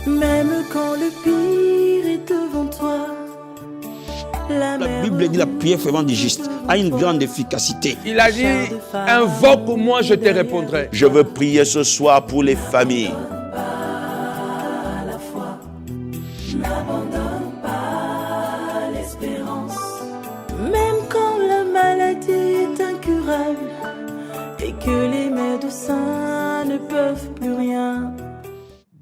Même quand le pire est devant toi. La Bible dit la prière fervente du juste a une grande efficacité. Il a dit, invoque-moi, je te répondrai. Je veux prier ce soir pour les familles. N'abandonne pas l'espérance. Même quand la maladie est incurable et que les médecins ne peuvent plus rien.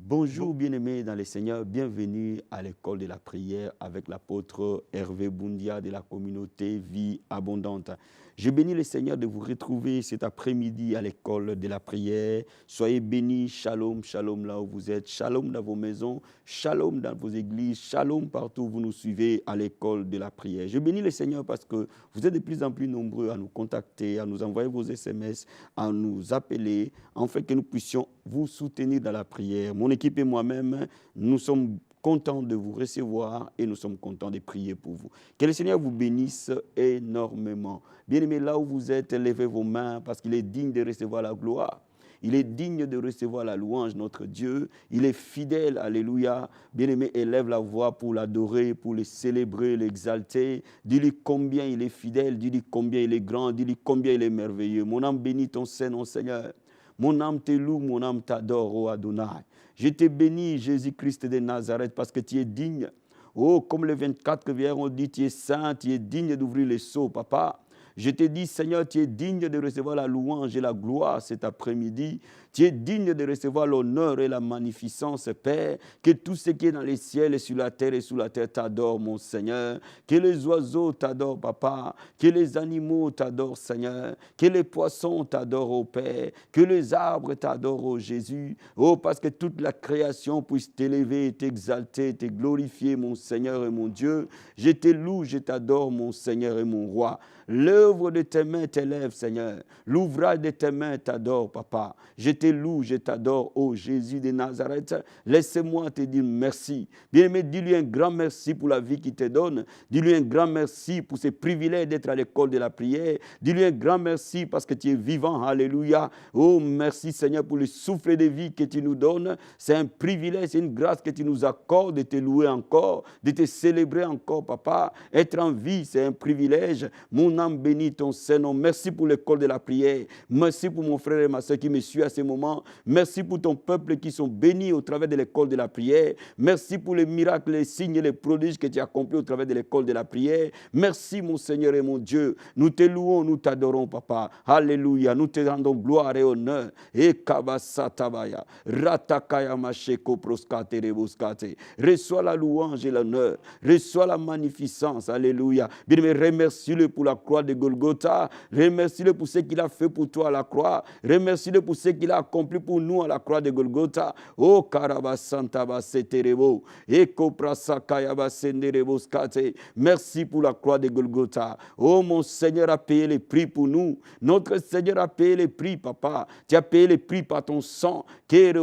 Bonjour bien-aimés dans le Seigneur, bienvenue à l'école de la prière avec l'apôtre Hervé Boundia de la communauté Vie Abondante. Je bénis le Seigneur de vous retrouver cet après-midi à l'école de la prière. Soyez bénis, shalom, shalom là où vous êtes, shalom dans vos maisons, shalom dans vos églises, shalom partout où vous nous suivez à l'école de la prière. Je bénis le Seigneur parce que vous êtes de plus en plus nombreux à nous contacter, à nous envoyer vos SMS, à nous appeler, afin que nous puissions vous soutenir dans la prière. Mon équipe et moi-même, nous sommes contents de vous recevoir et nous sommes contents de prier pour vous. Que le Seigneur vous bénisse énormément. Bien-aimés, là où vous êtes, levez vos mains parce qu'il est digne de recevoir la gloire. Il est digne de recevoir la louange, notre Dieu. Il est fidèle, alléluia. Bien-aimé, élève la voix pour l'adorer, pour le célébrer, l'exalter. Dis-lui combien il est fidèle, dis-lui combien il est grand, dis-lui combien il est merveilleux. Mon âme bénit ton Saint-Nom, Seigneur. Mon âme te loue, mon âme t'adore, ô Adonai. Je te bénis, Jésus-Christ de Nazareth, parce que tu es digne. Oh, comme les 24 vierges ont dit, tu es saint, tu es digne d'ouvrir les sceaux, papa. Je te dis, Seigneur, tu es digne de recevoir la louange et la gloire cet après-midi. Tu es digne de recevoir l'honneur et la magnificence, Père. Que tout ce qui est dans les ciels et sur la terre et sous la terre t'adore, mon Seigneur. Que les oiseaux t'adorent, Papa. Que les animaux t'adorent, Seigneur. Que les poissons t'adorent, ô Père. Que les arbres t'adorent, ô Jésus. Oh, parce que toute la création puisse t'élever, t'exalter, te glorifier, mon Seigneur et mon Dieu. Je te loue, je t'adore, mon Seigneur et mon roi. L'œuvre de tes mains t'élève, Seigneur. L'ouvrage de tes mains t'adore, Papa. Je te loue, je t'adore, ô Jésus de Nazareth. Laisse-moi te dire merci. Bien-aimé, dis-lui un grand merci pour la vie qu'il te donne. Dis-lui un grand merci pour ce privilège d'être à l'école de la prière. Dis-lui un grand merci parce que tu es vivant. Alléluia. Oh, merci, Seigneur, pour le souffle de vie que tu nous donnes. C'est un privilège, c'est une grâce que tu nous accordes de te louer encore, de te célébrer encore, Papa. Être en vie, c'est un privilège. Mon âme bénit ton Saint-Nom. Merci pour l'école de la prière. Merci pour mon frère et ma soeur qui me suivent à ce moment. Merci pour ton peuple qui sont bénis au travers de l'école de la prière. Merci pour les miracles, les signes et les prodiges que tu as accomplis au travers de l'école de la prière. Merci, mon Seigneur et mon Dieu. Nous te louons, nous t'adorons, Papa. Alléluia. Nous te rendons gloire et honneur. Et kabasatabaya. Ratakaya macheko proskate rebuscate. Reçois la louange et l'honneur. Reçois la magnificence. Alléluia. Bien-aimé, remercie-le pour la croix de Golgotha. Remercie-le pour ce qu'il a fait pour toi à la croix. Remercie-le pour ce qu'il a accompli pour nous à la croix de Golgotha. Oh, Karabasantabaseterebo. Eko prasakayabasendereboscate. Merci pour la croix de Golgotha. Oh, mon Seigneur a payé les prix pour nous. Notre Seigneur a payé les prix, Papa. Tu as payé les prix par ton sang. Tu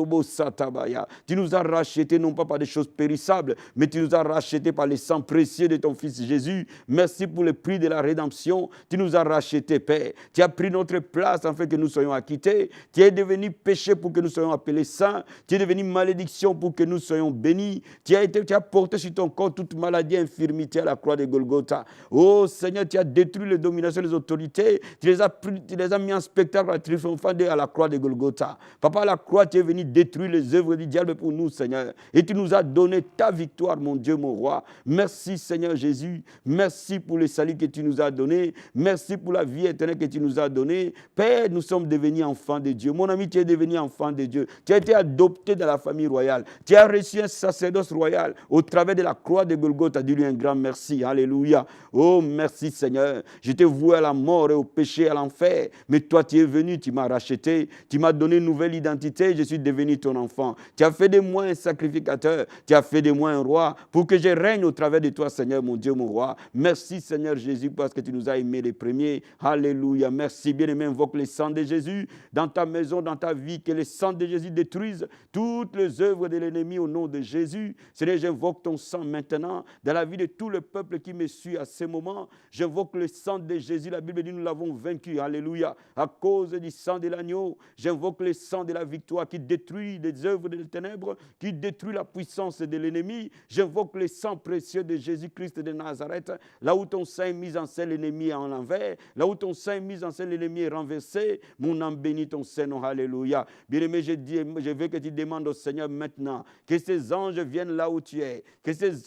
nous as rachetés non pas par des choses périssables, mais tu nous as rachetés par le sang précieux de ton Fils Jésus. Merci pour le prix de la rédemption. Tu nous as rachetés, Père. Tu as pris notre place afin que nous soyons acquittés. Tu es devenu péché pour que nous soyons appelés saints. Tu es devenu malédiction pour que nous soyons bénis. Tu as porté sur ton corps toute maladie et infirmité à la croix de Golgotha. Oh Seigneur, tu as détruit les dominations des autorités. Tu les as mis en spectacle à triomphant à la croix de Golgotha. Papa, à la croix, tu es venu détruire les œuvres du diable pour nous, Seigneur. Et tu nous as donné ta victoire, mon Dieu, mon roi. Merci, Seigneur Jésus. Merci pour le salut que tu nous as donné. Merci pour la vie éternelle que tu nous as donnée. Père, nous sommes devenus enfants de Dieu. Mon ami, tu es devenu enfant de Dieu. Tu as été adopté dans la famille royale. Tu as reçu un sacerdoce royal au travers de la croix de Golgotha. Dis-lui un grand merci. Alléluia. Oh, merci Seigneur. Je t'ai voué à la mort et au péché, à l'enfer. Mais toi, tu es venu, tu m'as racheté. Tu m'as donné une nouvelle identité. Je suis devenu ton enfant. Tu as fait de moi un sacrificateur. Tu as fait de moi un roi pour que je règne au travers de toi, Seigneur, mon Dieu, mon roi. Merci Seigneur Jésus parce que tu nous as aimés les premiers. Alléluia. Merci, bien-aimé. Invoque le sang de Jésus dans ta maison, dans ta vie. Que le sang de Jésus détruise toutes les œuvres de l'ennemi au nom de Jésus. Seigneur, j'invoque ton sang maintenant dans la vie de tout le peuple qui me suit à ce moment. J'invoque le sang de Jésus. La Bible dit nous l'avons vaincu. Alléluia. À cause du sang de l'agneau, j'invoque le sang de la victoire qui détruit les œuvres des ténèbres, qui détruit la puissance de l'ennemi. J'invoque le sang précieux de Jésus-Christ de Nazareth. Là où ton sang est mis en scène, l'ennemi est en l'envers. Là où ton sang est mis en scène, l'ennemi est renversé. Mon âme bénit ton Seigneur. Alléluia. Bien-aimé, je veux que tu demandes au Seigneur maintenant que ces anges viennent là où tu es,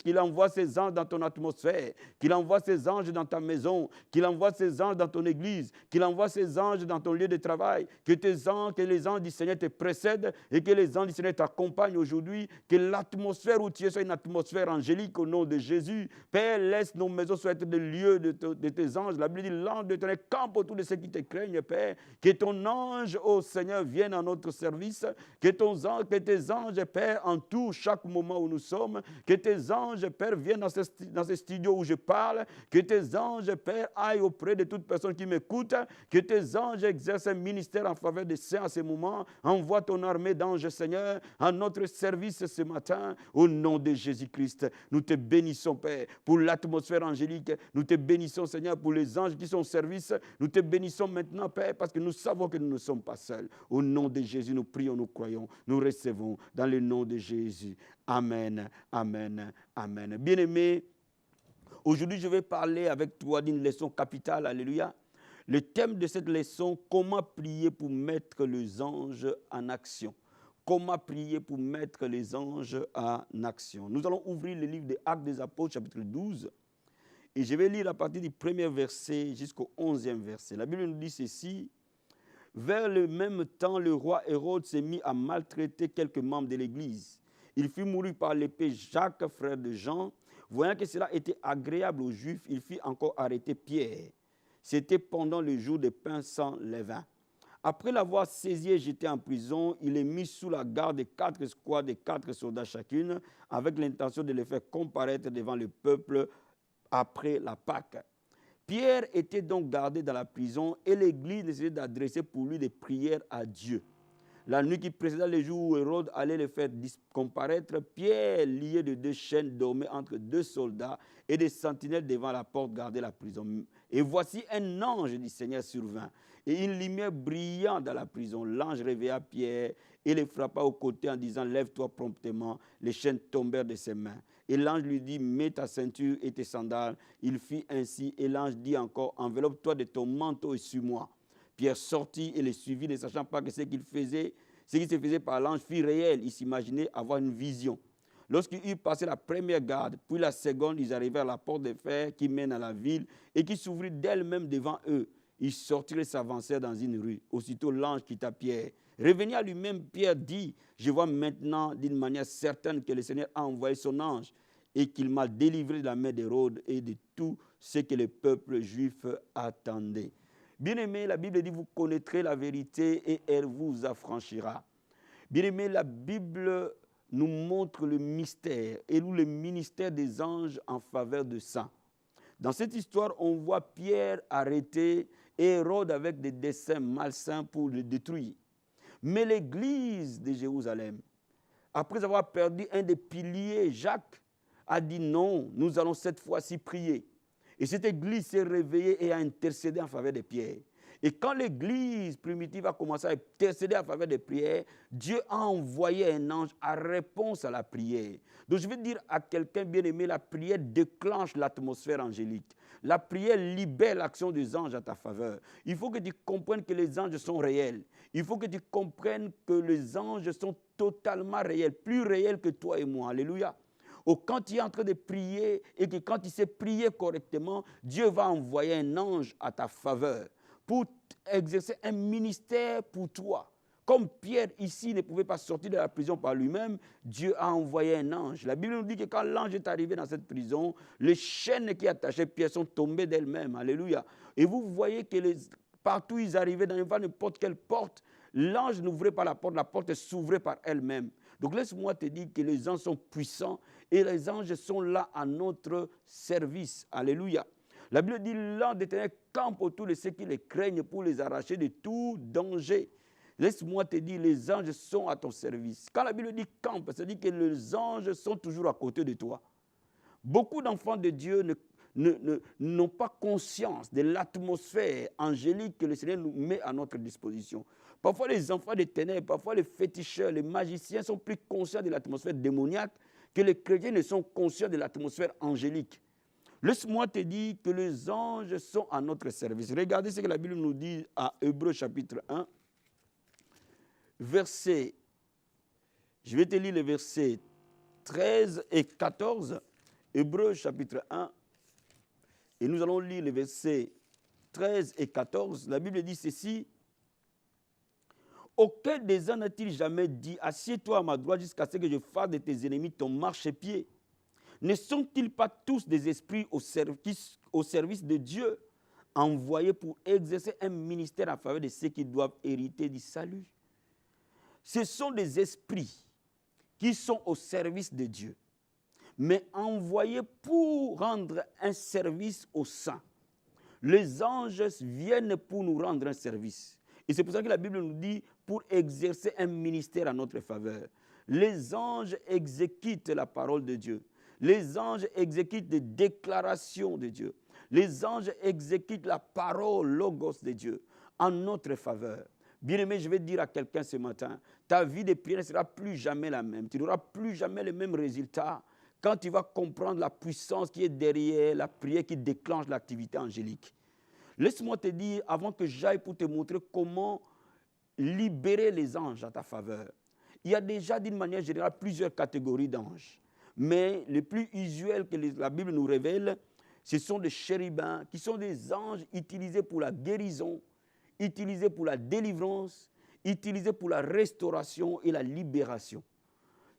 qu'il envoie ces anges dans ton atmosphère, qu'il envoie ces anges dans ta maison, qu'il envoie ces anges dans ton église, qu'il envoie ces anges dans ton lieu de travail, que les anges du Seigneur te précèdent et que les anges du Seigneur t'accompagnent aujourd'hui, que l'atmosphère où tu es soit une atmosphère angélique au nom de Jésus. Père, laisse nos maisons soient des lieux de tes anges. La Bible dit l'ange de ton camp autour de ceux qui te craignent, Père. Que ton ange, ô Seigneur, vienne à notre service, que tes anges, Père, entourent chaque moment où nous sommes, que tes anges, Père, viennent dans ce studio où je parle, que tes anges, Père, aillent auprès de toute personne qui m'écoute, que tes anges exercent un ministère en faveur des saints à ce moment. Envoie ton armée d'anges, Seigneur, à notre service ce matin, au nom de Jésus-Christ. Nous te bénissons, Père, pour l'atmosphère angélique. Nous te bénissons, Seigneur, pour les anges qui sont au service. Nous te bénissons maintenant, Père, parce que nous savons que nous ne sommes pas seuls. Au nom de Jésus, nous prions, nous croyons, nous recevons dans le nom de Jésus. Amen, amen, amen. Bien-aimé, aujourd'hui, je vais parler avec toi d'une leçon capitale. Alléluia. Le thème de cette leçon, comment prier pour mettre les anges en action. Comment prier pour mettre les anges en action. Nous allons ouvrir le livre des Actes des Apôtres, chapitre 12. Et je vais lire à partir du premier verset jusqu'au 11e verset. La Bible nous dit ceci. Vers le même temps, le roi Hérode s'est mis à maltraiter quelques membres de l'Église. Il fit mourir par l'épée Jacques, frère de Jean. Voyant que cela était agréable aux Juifs, il fit encore arrêter Pierre. C'était pendant le jour des pains sans levain. Après l'avoir saisi et jeté en prison, il est mis sous la garde de 4 escouades de 4 soldats chacune, avec l'intention de les faire comparaître devant le peuple après la Pâque. Pierre était donc gardé dans la prison et l'Église décidait d'adresser pour lui des prières à Dieu. La nuit qui précéda le jour où Hérode allait le faire comparaître, Pierre, lié de 2 chaînes, dormait entre 2 soldats et des sentinelles devant la porte gardait la prison. Et voici un ange du Seigneur survint, et une lumière brillant dans la prison. L'ange réveilla Pierre et le frappa au côté en disant « Lève-toi promptement ». Les chaînes tombèrent de ses mains. Et l'ange lui dit « Mets ta ceinture et tes sandales ». Il fit ainsi, et l'ange dit encore « Enveloppe-toi de ton manteau et suis-moi ». Pierre sortit et le suivit, ne sachant pas que ce qui se faisait par l'ange fut réel. Il s'imaginait avoir une vision. Lorsqu'ils eurent passé la première garde, puis la seconde, ils arrivèrent à la porte de fer qui mène à la ville et qui s'ouvrit d'elle-même devant eux. Ils sortirent et s'avancèrent dans une rue. Aussitôt, l'ange quitta Pierre. Revenu à lui-même, Pierre dit « Je vois maintenant d'une manière certaine que le Seigneur a envoyé son ange et qu'il m'a délivré de la main d'Hérode et de tout ce que le peuple juif attendait. » Bien-aimé, la Bible dit, vous connaîtrez la vérité et elle vous affranchira. Bien-aimé, la Bible nous montre le mystère et le ministère des anges en faveur de saints. Dans cette histoire, on voit Pierre arrêté et Hérode avec des desseins malsains pour le détruire. Mais l'Église de Jérusalem, après avoir perdu un des piliers, Jacques, a dit non, nous allons cette fois-ci prier. Et cette église s'est réveillée et a intercédé en faveur de Pierre. Et quand l'église primitive a commencé à intercéder en faveur de Pierre, Dieu a envoyé un ange en réponse à la prière. Donc je veux dire à quelqu'un bien-aimé, la prière déclenche l'atmosphère angélique. La prière libère l'action des anges à ta faveur. Il faut que tu comprennes que les anges sont réels. Il faut que tu comprennes que les anges sont totalement réels, plus réels que toi et moi. Alléluia. Ou quand tu es en train de prier et que quand tu sais prier correctement, Dieu va envoyer un ange à ta faveur pour exercer un ministère pour toi. Comme Pierre ici ne pouvait pas sortir de la prison par lui-même, Dieu a envoyé un ange. La Bible nous dit que quand l'ange est arrivé dans cette prison, les chaînes qui attachaient Pierre sont tombées d'elles-mêmes. Alléluia. Et vous voyez que partout où ils arrivaient, dans n'importe quelle porte, l'ange n'ouvrait pas la porte s'ouvrait par elle-même. Donc laisse-moi te dire que les anges sont puissants et les anges sont là à notre service. Alléluia. La Bible dit, l'ange d'Éternel campe autour de ceux qui les craignent pour les arracher de tout danger. Laisse-moi te dire, les anges sont à ton service. Quand la Bible dit campe, ça dit que les anges sont toujours à côté de toi. Beaucoup d'enfants de Dieu n'ont pas conscience de l'atmosphère angélique que le Seigneur nous met à notre disposition. Parfois, les enfants des ténèbres, parfois les féticheurs, les magiciens sont plus conscients de l'atmosphère démoniaque que les chrétiens ne sont conscients de l'atmosphère angélique. Laisse-moi te dire que les anges sont à notre service. Regardez ce que la Bible nous dit à Hébreux chapitre 1, verset, je vais te lire les versets 13 et 14, Hébreux chapitre 1, et nous allons lire les versets 13 et 14. La Bible dit ceci, « Auquel des hommes n'a-t-il jamais dit, assieds-toi à ma droite jusqu'à ce que je fasse de tes ennemis ton marchepied? Ne sont-ils pas tous des esprits au service de Dieu, envoyés pour exercer un ministère en faveur de ceux qui doivent hériter du salut? » Ce sont des esprits qui sont au service de Dieu, mais envoyés pour rendre un service aux saints. Les anges viennent pour nous rendre un service. Et c'est pour ça que la Bible nous dit pour exercer un ministère en notre faveur. Les anges exécutent la parole de Dieu. Les anges exécutent des déclarations de Dieu. Les anges exécutent la parole, logos de Dieu, en notre faveur. Bien-aimé, je vais dire à quelqu'un ce matin, ta vie de prière ne sera plus jamais la même. Tu n'auras plus jamais les mêmes résultats quand tu vas comprendre la puissance qui est derrière la prière qui déclenche l'activité angélique. Laisse-moi te dire, avant que j'aille pour te montrer comment libérer les anges à ta faveur. Il y a déjà d'une manière générale plusieurs catégories d'anges. Mais les plus usuels que la Bible nous révèle, ce sont des chérubins, qui sont des anges utilisés pour la guérison, utilisés pour la délivrance, utilisés pour la restauration et la libération.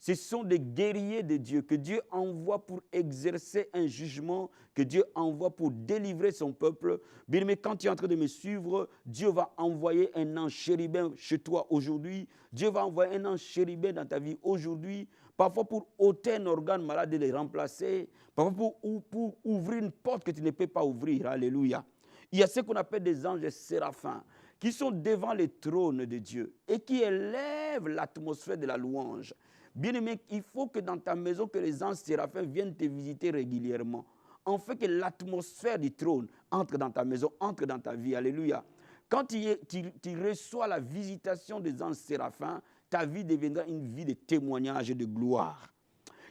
Ce sont des guerriers de Dieu que Dieu envoie pour exercer un jugement, que Dieu envoie pour délivrer son peuple. Bien aimé, quand tu es en train de me suivre, Dieu va envoyer un ange chérubin chez toi aujourd'hui. Dieu va envoyer un ange chérubin dans ta vie aujourd'hui. Parfois pour ôter un organe malade et le remplacer. Parfois pour ouvrir une porte que tu ne peux pas ouvrir. Alléluia. Il y a ce qu'on appelle des anges séraphins qui sont devant le trône de Dieu et qui élèvent l'atmosphère de la louange. Bien-aimé, il faut que dans ta maison, que les anges séraphins viennent te visiter régulièrement. En fait que l'atmosphère du trône entre dans ta maison, entre dans ta vie. Alléluia. Quand tu reçois la visitation des anges séraphins, ta vie deviendra une vie de témoignage et de gloire.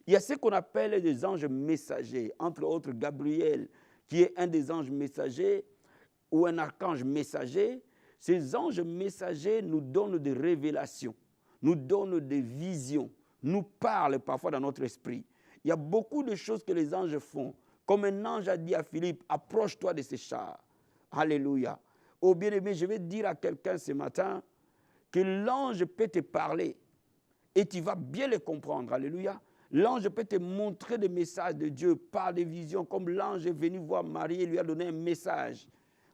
Il y a ce qu'on appelle des anges messagers, entre autres Gabriel, qui est un des anges messagers, ou un archange messager. Ces anges messagers nous donnent des révélations, nous donnent des visions, nous parlent parfois dans notre esprit. Il y a beaucoup de choses que les anges font. Comme un ange a dit à Philippe, approche-toi de ces chars. Alléluia. Oh bien-aimé, je vais dire à quelqu'un ce matin que l'ange peut te parler et tu vas bien le comprendre. Alléluia. L'ange peut te montrer des messages de Dieu par des visions, comme l'ange est venu voir Marie et lui a donné un message.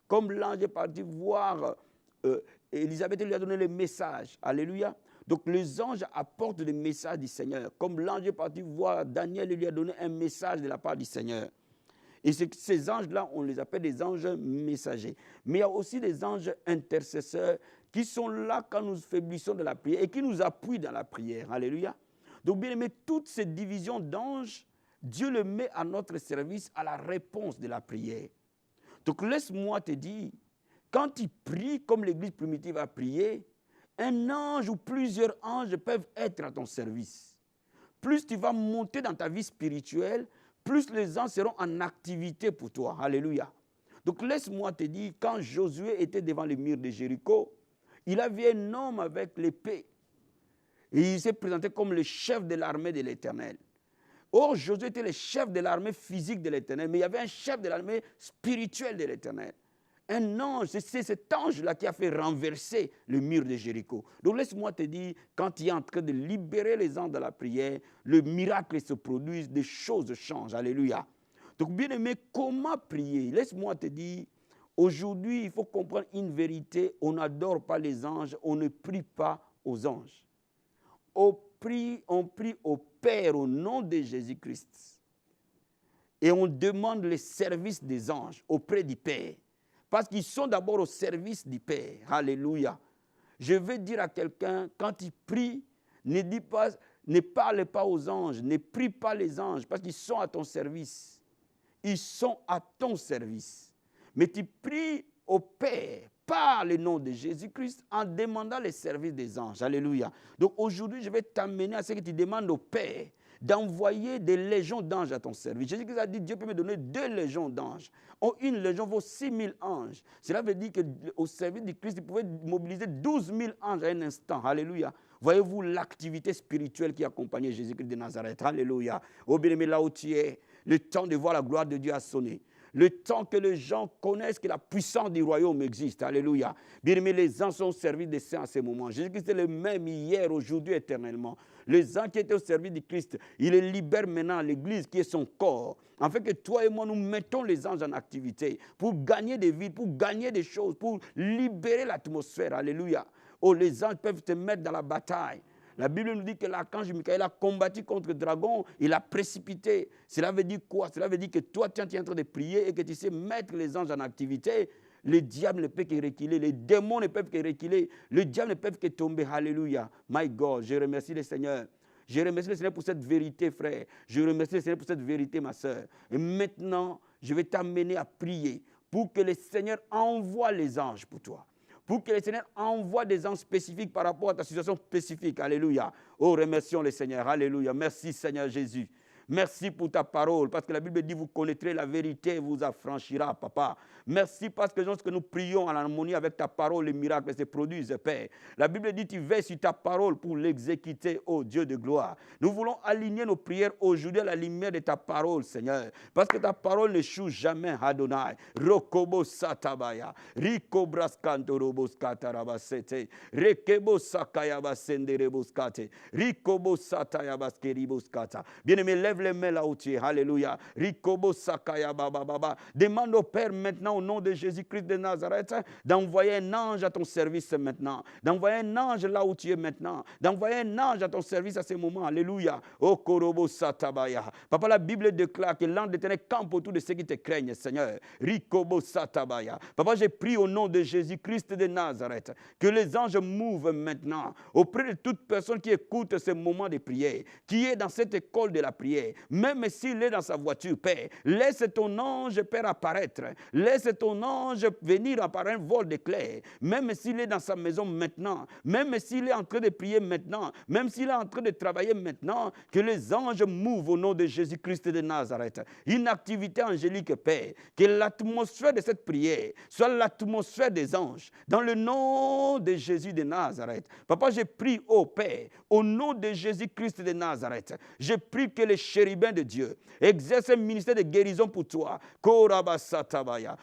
Comme l'ange est parti voir Élisabeth et lui a donné le message. Alléluia. Donc les anges apportent des messages du Seigneur. Comme l'ange est parti voir Daniel et lui a donné un message de la part du Seigneur. Et ces anges-là, on les appelle des anges messagers. Mais il y a aussi des anges intercesseurs qui sont là quand nous faiblissons de la prière et qui nous appuient dans la prière. Alléluia. Donc bien aimé, toutes ces divisions d'anges, Dieu les met à notre service à la réponse de la prière. Donc laisse-moi te dire, quand tu pries comme l'Église primitive a prié, un ange ou plusieurs anges peuvent être à ton service. Plus tu vas monter dans ta vie spirituelle, plus les anges seront en activité pour toi. Alléluia. Donc laisse-moi te dire, quand Josué était devant les murs de Jéricho, il a vu un homme avec l'épée. Et il s'est présenté comme le chef de l'armée de l'Éternel. Or, Josué était le chef de l'armée physique de l'Éternel, mais il y avait un chef de l'armée spirituelle de l'Éternel. Un ange, c'est cet ange-là qui a fait renverser le mur de Jéricho. Donc laisse-moi te dire, quand tu es en train de libérer les anges de la prière, le miracle se produit, des choses changent. Alléluia. Donc bien aimé, comment prier? Laisse-moi te dire, aujourd'hui, il faut comprendre une vérité. On n'adore pas les anges, on ne prie pas aux anges. On prie au Père au nom de Jésus-Christ. et on demande les services des anges auprès du Père. Parce qu'ils sont d'abord au service du Père. Alléluia. Je veux dire à quelqu'un, quand il prie, ne parle pas aux anges, ne prie pas les anges, parce qu'ils sont à ton service. Ils sont à ton service. Mais tu pries au Père par le nom de Jésus-Christ en demandant les services des anges. Alléluia. Donc aujourd'hui, je vais t'amener à ce que tu demandes au Père d'envoyer des légions d'anges à ton service. Jésus-Christ a dit, Dieu peut me donner 2 légions d'anges. Une légion vaut 6 000 anges. Cela veut dire qu'au service du Christ, il pouvait mobiliser 12 000 anges à un instant. Alléluia. Voyez-vous l'activité spirituelle qui accompagnait Jésus-Christ de Nazareth. Alléluia. Oh bien-aimé, là où tu es, le temps de voir la gloire de Dieu a sonné. Le temps que les gens connaissent que la puissance du royaume existe. Alléluia. Bien-aimés, les anges sont au service des saints à ce moment. Jésus-Christ est le même hier, aujourd'hui, éternellement. Les anges qui étaient au service du Christ, il les libère maintenant, l'Église qui est son corps. En fait que toi et moi, nous mettons les anges en activité pour gagner des vies, pour gagner des choses, pour libérer l'atmosphère. Alléluia. Oh, les anges peuvent te mettre dans la bataille. La Bible nous dit que l'archange Michael a combattu contre le dragon, il a précipité. Cela veut dire quoi? Cela veut dire que toi, tu es en train de prier et que tu sais mettre les anges en activité. Le diable ne peut que reculer, les démons ne peuvent que reculer, le diable ne peut que tomber. Alléluia. My God, je remercie le Seigneur. Je remercie le Seigneur pour cette vérité, frère. Je remercie le Seigneur pour cette vérité, ma soeur. Et maintenant, je vais t'amener à prier pour que le Seigneur envoie les anges pour toi. Pour que le Seigneur envoie des anges spécifiques par rapport à ta situation spécifique. Alléluia. Oh, remercions le Seigneur. Alléluia. Merci, Seigneur Jésus. Merci pour ta parole, parce que la Bible dit, vous connaîtrez la vérité et vous affranchira, papa. Merci parce que lorsque nous prions en harmonie avec ta parole, les miracles se produisent, Père. La Bible dit, tu veilles sur ta parole pour l'exécuter, ô Dieu de gloire. Nous voulons aligner nos prières aujourd'hui à la lumière de ta parole, Seigneur, parce que ta parole n'échoue jamais, Adonai. Rokobo satabaya, riko braskanto robos katarabasete, rekebo sakayabasende reboskate, rikobo satayabaskeribos kata. Bien-aimé, lève les mains là où tu es. Alléluia. Rikobo sakaya baba baba. Demande au Père maintenant au nom de Jésus-Christ de Nazareth d'envoyer un ange à ton service maintenant. D'envoyer un ange là où tu es maintenant. D'envoyer un ange à ton service à ce moment. Alléluia. Oh korobo satabaya. Papa, la Bible déclare que l'ange de l'Éternel campe autour de ceux qui te craignent, Seigneur. Rikobo satabaya. Papa, j'ai prié au nom de Jésus-Christ de Nazareth que les anges mouvent maintenant auprès de toute personne qui écoute ce moment de prière, qui est dans cette école de la prière. Même s'il est dans sa voiture, Père, laisse ton ange, Père, apparaître. Laisse ton ange venir par un vol d'éclair. Même s'il est dans sa maison maintenant, même s'il est en train de prier maintenant, même s'il est en train de travailler maintenant, que les anges mouvent au nom de Jésus-Christ de Nazareth. Une activité angélique, Père, que l'atmosphère de cette prière soit l'atmosphère des anges, dans le nom de Jésus de Nazareth. Papa, je prie, ô Père, au nom de Jésus-Christ de Nazareth, je prie que les chérubins de Dieu exercent un ministère de guérison pour toi.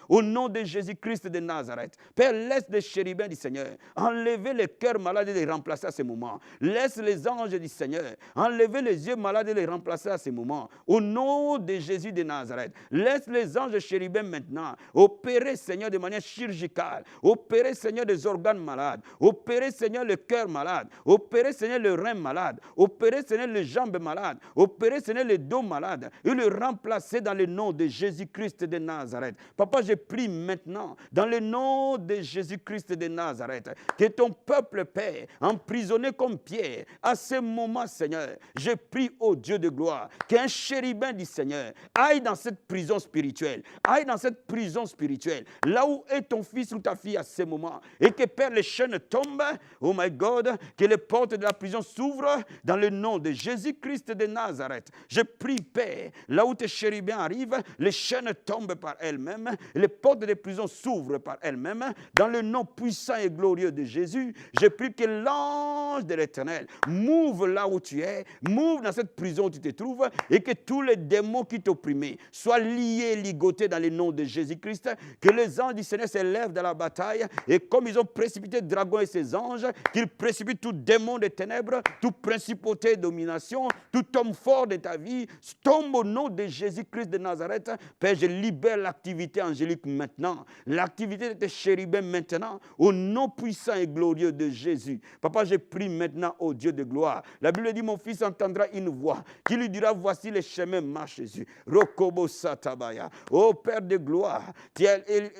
Au nom de Jésus-Christ de Nazareth. Père, laisse les chérubins du Seigneur enlever les cœurs malades et les remplacer à ce moment. Laisse les anges du Seigneur enlever les yeux malades et les remplacer à ce moment. Au nom de Jésus de Nazareth. Laisse les anges chérubins maintenant opérer, Seigneur, de manière chirurgicale. Opérer, Seigneur, des organes malades. Opérer, Seigneur, le cœur malade. Opérer, Seigneur, le rein malade. Opérer, Seigneur, les jambes malades. Opérer, Seigneur, les dos malades. Et le remplacer dans le nom de Jésus-Christ de Nazareth. Papa, je prie maintenant, dans le nom de Jésus-Christ de Nazareth, que ton peuple, Père, emprisonné comme Pierre, à ce moment, Seigneur, je prie au Dieu de gloire, qu'un chérubin du Seigneur aille dans cette prison spirituelle, aille dans cette prison spirituelle, là où est ton fils ou ta fille à ce moment, et que, Père, les chaînes tombent, oh my God, que les portes de la prison s'ouvrent, dans le nom de Jésus-Christ de Nazareth. Je prie, Père, là où tes chérubins arrivent, les chaînes tombent par elles-mêmes, les portes des prisons s'ouvrent par elles-mêmes. Dans le nom puissant et glorieux de Jésus, je prie que l'ange de l'Éternel mouve là où tu es, mouve dans cette prison où tu te trouves, et que tous les démons qui t'opprimaient soient liés, ligotés dans le nom de Jésus-Christ, que les anges du Seigneur s'élèvent dans la bataille, et comme ils ont précipité le dragon et ses anges, qu'ils précipitent tout démon des ténèbres, toute principauté et domination, tout homme fort ta vie tombe au nom de Jésus-Christ de Nazareth. Père, je libère l'activité angélique maintenant, l'activité de tes chérubins maintenant, au nom puissant et glorieux de Jésus. Papa, je prie maintenant au Dieu de gloire. La Bible dit, mon fils entendra une voix qui lui dira, voici les chemins, marche Jésus. Rokobo satabaya. Ô Père de gloire,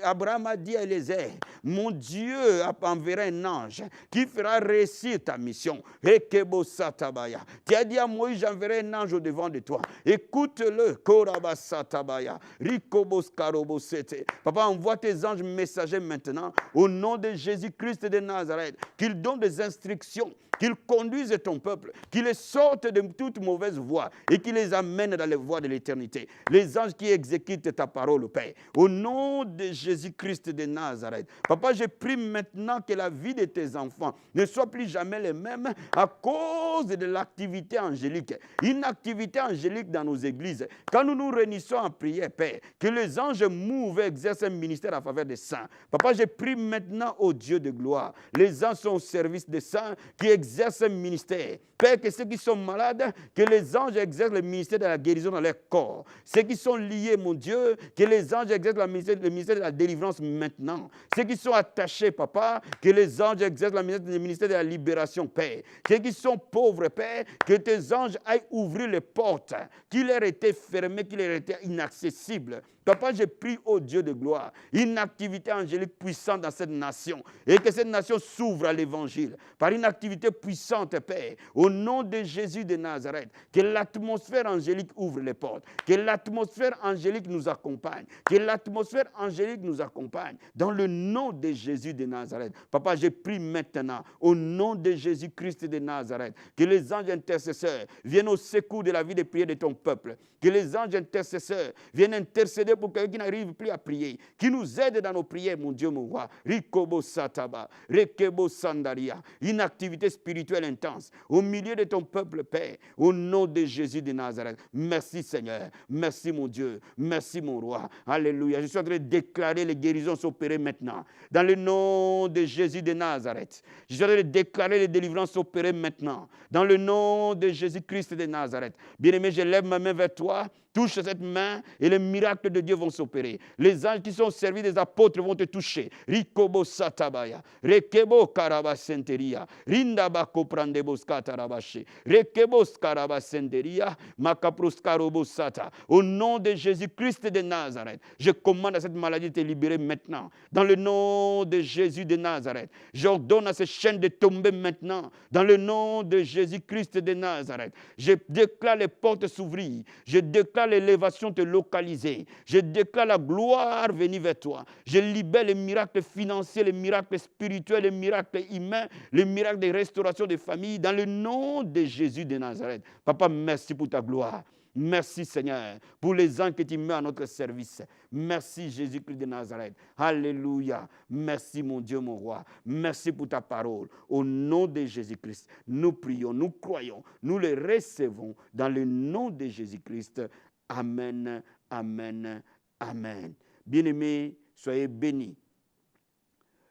Abraham a dit à Élisée, mon Dieu enverra un ange qui fera réussir ta mission. Rekebo satabaya. Tu as dit à Moïse, j'enverrai un ange au devant de toi. Écoute-le. Koraba satabaya. Rikobo skarobo sete. Papa, envoie tes anges messagers maintenant au nom de Jésus-Christ de Nazareth, qu'ils donnent des instructions, qu'ils conduisent ton peuple, qu'ils les sortent de toute mauvaise voie et qu'ils les amènent dans les voies de l'éternité. Les anges qui exécutent ta parole, Père, au nom de Jésus-Christ de Nazareth. Papa, je prie maintenant que la vie de tes enfants ne soit plus jamais les mêmes à cause de l'activité angélique. Une activité angélique dans nos églises. Quand nous nous réunissons en prière, Père, que les anges mouvent et exercent un ministère en faveur des saints. Papa, je prie maintenant au Dieu de gloire. Les anges sont au service des saints qui exercent un ministère. Père, que ceux qui sont malades, que les anges exercent le ministère de la guérison dans leur corps. Ceux qui sont liés, mon Dieu, que les anges exercent le ministère de la délivrance maintenant. Ceux qui sont attachés, Papa, que les anges exercent le ministère de la libération, Père. Ceux qui sont pauvres, Père, que tes anges aillent ouvrir les portes qui leur étaient fermées, qui leur étaient inaccessibles. Papa, je prie au Dieu de gloire, une activité angélique puissante dans cette nation et que cette nation s'ouvre à l'évangile par une activité puissante, Père, au nom de Jésus de Nazareth. Que l'atmosphère angélique ouvre les portes, que l'atmosphère angélique nous accompagne, que l'atmosphère angélique nous accompagne dans le nom de Jésus de Nazareth. Papa, je prie maintenant au nom de Jésus-Christ de Nazareth que les anges intercesseurs viennent au secours de la vie de prière de ton peuple, que les anges intercesseurs viennent intercéder pour quelqu'un qui n'arrive plus à prier, qui nous aide dans nos prières, mon Dieu, mon roi. Rikobo sataba, rekebo sandaria, une activité spirituelle intense au milieu de ton peuple, Père, au nom de Jésus de Nazareth. Merci Seigneur, merci mon Dieu, merci mon roi. Alléluia. Je suis en train de déclarer les guérisons s'opérer maintenant, dans le nom de Jésus de Nazareth. Je suis en train de déclarer les délivrances s'opérer maintenant, dans le nom de Jésus-Christ de Nazareth. Bien-aimé, je lève ma main vers toi. Touche cette main et les miracles de Dieu vont s'opérer. Les anges qui sont au service des apôtres vont te toucher. Rikobo satabaya, rekebo karabasenteria, rindabako prandebos katarabache, rekebo skarabasenteria, makapruskarobo sata. Au nom de Jésus-Christ de Nazareth, je commande à cette maladie de te libérer maintenant. Dans le nom de Jésus de Nazareth, j'ordonne à ces chaînes de tomber maintenant. Dans le nom de Jésus-Christ de Nazareth, je déclare les portes s'ouvrir. Je déclare l'élévation te localiser. Je déclare la gloire venir vers toi. Je libère les miracles financiers, les miracles spirituels, les miracles humains, les miracles de restauration des familles dans le nom de Jésus de Nazareth. Papa, merci pour ta gloire. Merci Seigneur pour les anges que tu mets à notre service. Merci Jésus-Christ de Nazareth. Alléluia. Merci mon Dieu, mon roi. Merci pour ta parole. Au nom de Jésus-Christ, nous prions, nous croyons, nous les recevons dans le nom de Jésus-Christ. Amen, amen, amen. Bien-aimés, soyez bénis.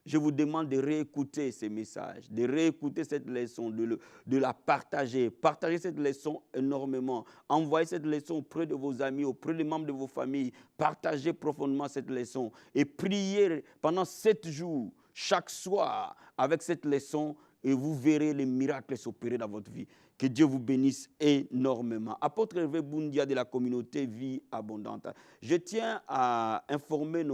Je vous demande de réécouter ces messages, de réécouter cette leçon, de la partager. Partagez cette leçon énormément. Envoyez cette leçon auprès de vos amis, auprès des membres de vos familles. Partagez profondément cette leçon et priez pendant 7 jours, chaque soir, avec cette leçon et vous verrez les miracles s'opérer dans votre vie. Que Dieu vous bénisse énormément. Apôtre Hervé Boundia de la communauté Vie Abondante. Je tiens à informer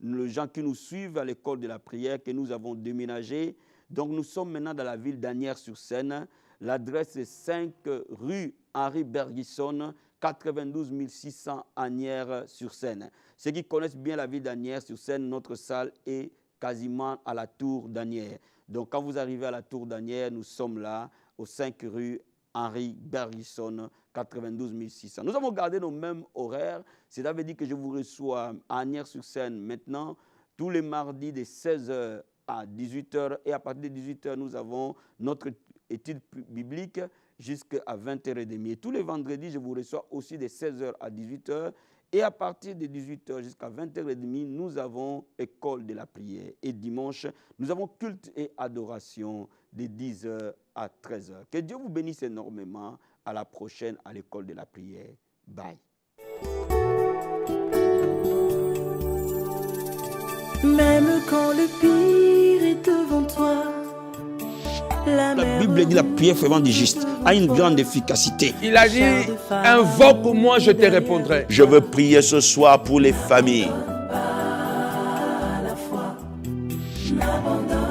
les gens qui nous suivent à l'école de la prière que nous avons déménagé. Donc nous sommes maintenant dans la ville d'Asnières-sur-Seine. L'adresse est 5 rue Henri Bergson, 92 600 Asnières-sur-Seine. Ceux qui connaissent bien la ville d'Asnières-sur-Seine, notre salle est quasiment à la tour d'Asnières. Donc quand vous arrivez à la tour d'Asnières, nous sommes là, au 5 rue Henri Bergson, 92 600. Nous avons gardé nos mêmes horaires. Cela veut dire que je vous reçois à Asnières-sur-Seine maintenant, tous les mardis de 16h à 18h. Et à partir de 18h, nous avons notre étude biblique jusqu'à 20h30. Et tous les vendredis, je vous reçois aussi de 16h à 18h. Et à partir de 18h jusqu'à 20h30, nous avons école de la prière. Et dimanche, nous avons culte et adoration de 10h à 13h. Que Dieu vous bénisse énormément. À la prochaine à l'école de la prière. Bye. Même quand le pire est devant toi, La Bible dit la prière fervente du juste a une grande efficacité. Il a dit, invoque-moi, je te répondrai. Je veux prier ce soir pour les familles. à la fois, n'abandonne